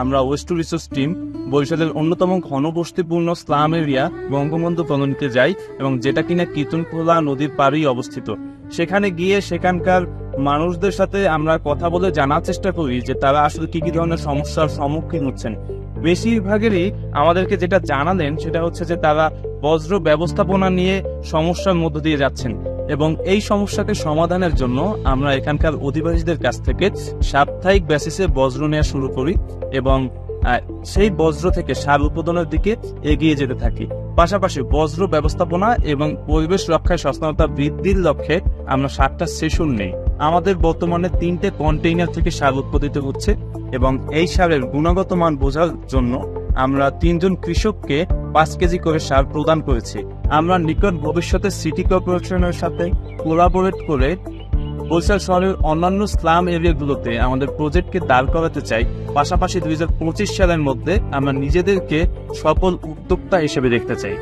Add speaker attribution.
Speaker 1: আমরা West two resource team বরিশালের অন্যতম ঘনবসতিপূর্ণ স্লাম এরিয়া বঙ্গবন্ধু কলোনিতে যাই, এবং যেটা কিনা কীর্তনখোলা নদীর পাড়েই অবস্থিত। সেখানে গিয়ে সেখানকার মানুষদের সাথে আমরা কথা বলে জানার চেষ্টা করি যে তারা আসলে কি কি ধরনের সমস্যার সম্মুখীন হচ্ছেন। বেশিরভাগেরই আমাদেরকে যেটা জানালেন সেটা হচ্ছে যে তারা বজ্র ব্যবস্থাপনা নিয়ে সমস্যার মধ্য দিয়ে যাচ্ছেন, এবং এই সমস্যাকে সমাধানের জন্য আমরা এখানকার অধিবাসীদের কাছ থেকে সাপ্তাহিক বেসিসে বজ্র নেওয়া শুরু করি এবং সেই বজ্র থেকে সার উৎপাদনের দিকে এগিয়ে যেতে থাকি। পাশাপাশি বজ্র ব্যবস্থাপনা এবং পরিবেশ রক্ষায় সচেতনতা বৃদ্ধির লক্ষ্যে আমরা 7টা সেশন নেই। আমাদের বর্তমানে 3টে কন্টেইনার থেকে সার উৎপাদিত হচ্ছে, এবং এই সারের গুণগত মান বোঝার জন্য আমরা 3 জন কৃষককে 5 কেজি করে সার প্রদান করেছি। আমরা নিকট ভবিষ্যতে সিটি কর্পোরেশনের সাথে কোলাবোরেট করে বরিশাল শহরের অন্যান্য স্লাম এরিয়াগুলোতে আমাদের প্রজেক্টকে দাঁড় করাতে চাই। পাশাপাশি 2025 সালের মধ্যে আমরা নিজেদেরকে সফল উদ্যোক্তা হিসেবে দেখতে চাই।